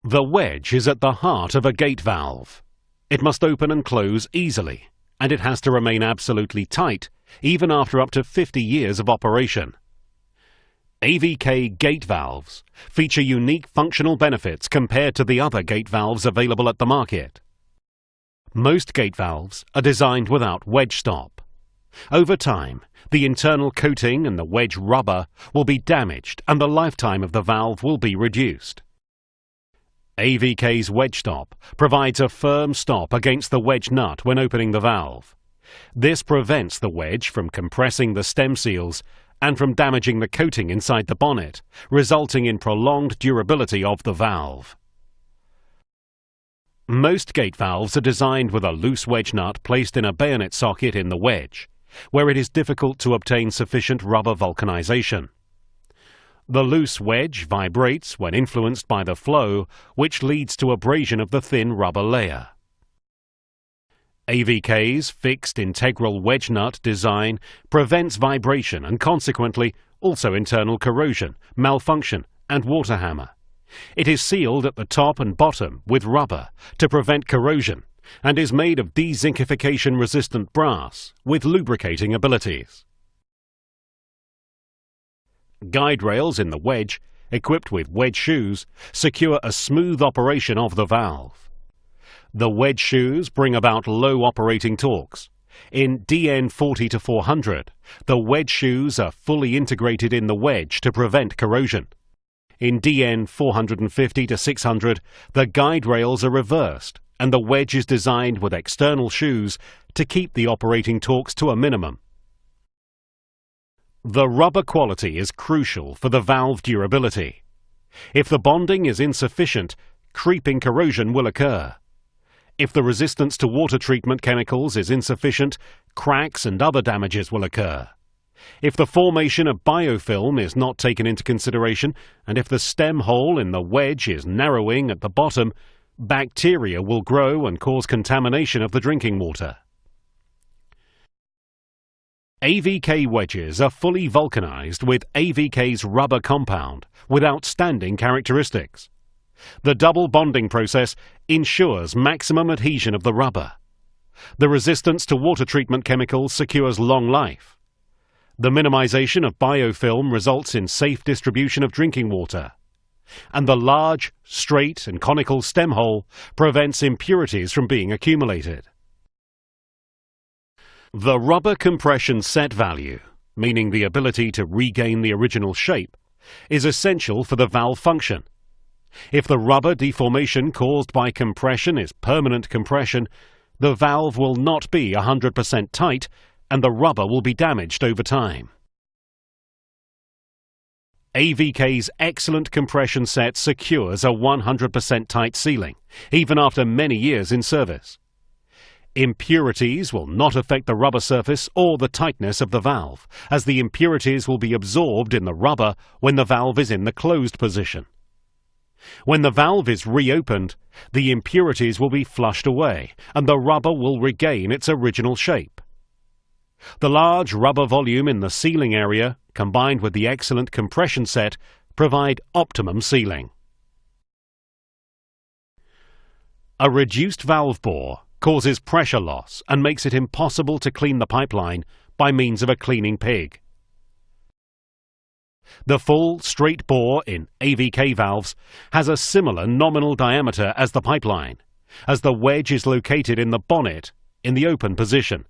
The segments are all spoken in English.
The wedge is at the heart of a gate valve. It must open and close easily, and it has to remain absolutely tight, even after up to 50 years of operation. AVK gate valves feature unique functional benefits compared to the other gate valves available at the market. Most gate valves are designed without wedge stop. Over time, the internal coating and the wedge rubber will be damaged and the lifetime of the valve will be reduced. AVK's wedge stop provides a firm stop against the wedge nut when opening the valve. This prevents the wedge from compressing the stem seals and from damaging the coating inside the bonnet, resulting in prolonged durability of the valve. Most gate valves are designed with a loose wedge nut placed in a bayonet socket in the wedge, where it is difficult to obtain sufficient rubber vulcanization. The loose wedge vibrates when influenced by the flow, which leads to abrasion of the thin rubber layer. AVK's fixed integral wedge nut design prevents vibration and consequently also internal corrosion, malfunction and water hammer. It is sealed at the top and bottom with rubber to prevent corrosion and is made of dezinkification resistant brass with lubricating abilities. Guide rails in the wedge, equipped with wedge shoes, secure a smooth operation of the valve. The wedge shoes bring about low operating torques. In DN 40 to 400, the wedge shoes are fully integrated in the wedge to prevent corrosion. In DN 450 to 600, the guide rails are reversed and the wedge is designed with external shoes to keep the operating torques to a minimum. The rubber quality is crucial for the valve durability. If the bonding is insufficient, creeping corrosion will occur. If the resistance to water treatment chemicals is insufficient, cracks and other damages will occur. If the formation of biofilm is not taken into consideration, and if the stem hole in the wedge is narrowing at the bottom, bacteria will grow and cause contamination of the drinking water. AVK wedges are fully vulcanized with AVK's rubber compound with outstanding characteristics. The double bonding process ensures maximum adhesion of the rubber. The resistance to water treatment chemicals secures long life. The minimization of biofilm results in safe distribution of drinking water. And the large, straight and conical stem hole prevents impurities from being accumulated. The rubber compression set value, meaning the ability to regain the original shape, is essential for the valve function. If the rubber deformation caused by compression is permanent compression, the valve will not be 100% tight and the rubber will be damaged over time. AVK's excellent compression set secures a 100% tight sealing, even after many years in service. Impurities will not affect the rubber surface or the tightness of the valve, as the impurities will be absorbed in the rubber when the valve is in the closed position. When the valve is reopened, the impurities will be flushed away and the rubber will regain its original shape. The large rubber volume in the sealing area, combined with the excellent compression set, provide optimum sealing. A reduced valve bore causes pressure loss and makes it impossible to clean the pipeline by means of a cleaning pig. The full straight bore in AVK valves has a similar nominal diameter as the pipeline, as the wedge is located in the bonnet in the open position.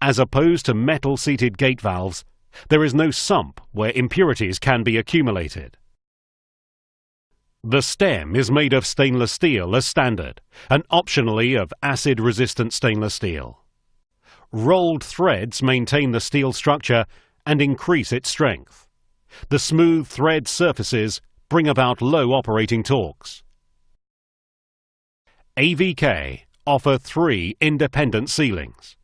As opposed to metal-seated gate valves, there is no sump where impurities can be accumulated. The stem is made of stainless steel as standard, and optionally of acid-resistant stainless steel. Rolled threads maintain the steel structure and increase its strength. The smooth thread surfaces bring about low operating torques. AVK offer 3 independent sealings.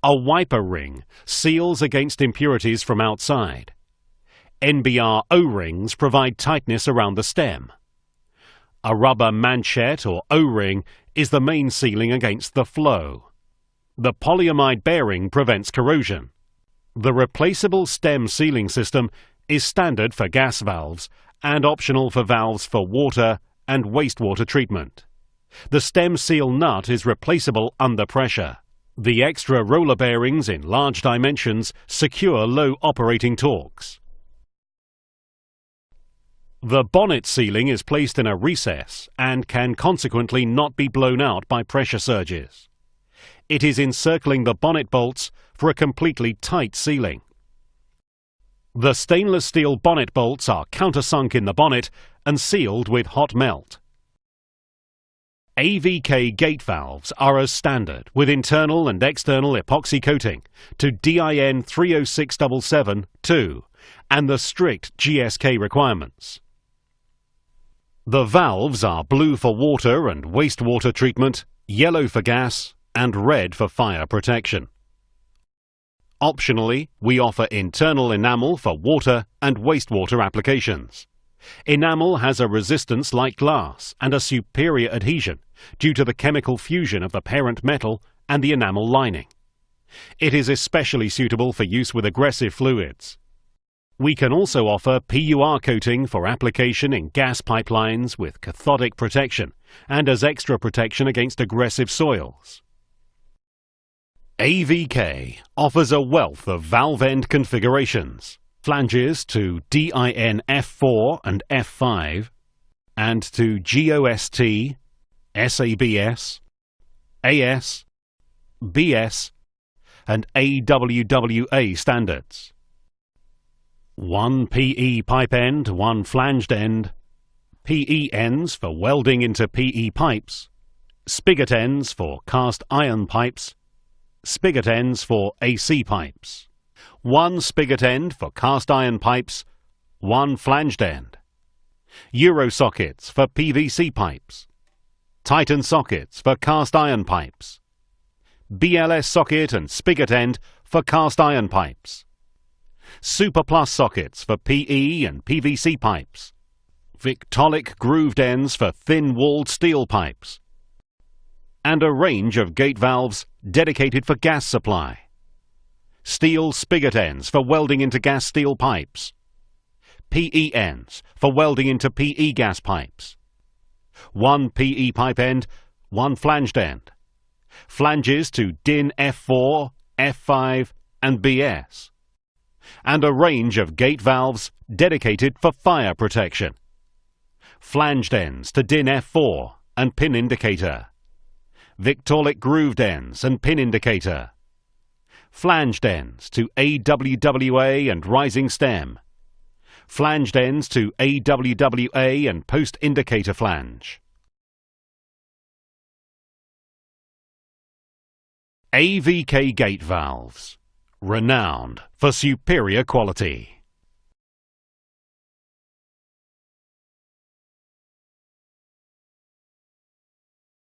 A wiper ring seals against impurities from outside. NBR O-rings provide tightness around the stem. A rubber manchette or O-ring is the main sealing against the flow. The polyamide bearing prevents corrosion. The replaceable stem sealing system is standard for gas valves and optional for valves for water and wastewater treatment. The stem seal nut is replaceable under pressure. The extra roller bearings in large dimensions secure low operating torques. The bonnet sealing is placed in a recess and can consequently not be blown out by pressure surges. It is encircling the bonnet bolts for a completely tight sealing. The stainless steel bonnet bolts are countersunk in the bonnet and sealed with hot melt. AVK gate valves are as standard with internal and external epoxy coating to DIN 30677-2 and the strict GSK requirements. The valves are blue for water and wastewater treatment, yellow for gas and red for fire protection. Optionally, we offer internal enamel for water and wastewater applications. Enamel has a resistance like glass and a superior adhesion due to the chemical fusion of the parent metal and the enamel lining. It is especially suitable for use with aggressive fluids. We can also offer PUR coating for application in gas pipelines with cathodic protection and as extra protection against aggressive soils. AVK offers a wealth of valve end configurations, flanges to DIN F4 and F5, and to GOST, SABS, AS, BS, and AWWA standards. 1 PE pipe end, 1 flanged end, PE ends for welding into PE pipes, spigot ends for cast iron pipes, spigot ends for AC pipes, 1 spigot end for cast iron pipes, 1 flanged end, Euro sockets for PVC pipes, Titan sockets for cast iron pipes, BLS socket and spigot end for cast iron pipes, Super Plus sockets for PE and PVC pipes, Victolic grooved ends for thin-walled steel pipes, and a range of gate valves dedicated for gas supply. Steel spigot ends for welding into gas steel pipes, PE ends for welding into PE gas pipes, 1 PE pipe end, 1 flanged end, flanges to DIN F4, F5 and BS, and a range of gate valves dedicated for fire protection. Flanged ends to DIN F4 and pin indicator, Victolic grooved ends and pin indicator, flanged ends to AWWA and rising stem, flanged ends to AWWA and post indicator flange. AVK gate valves, renowned for superior quality.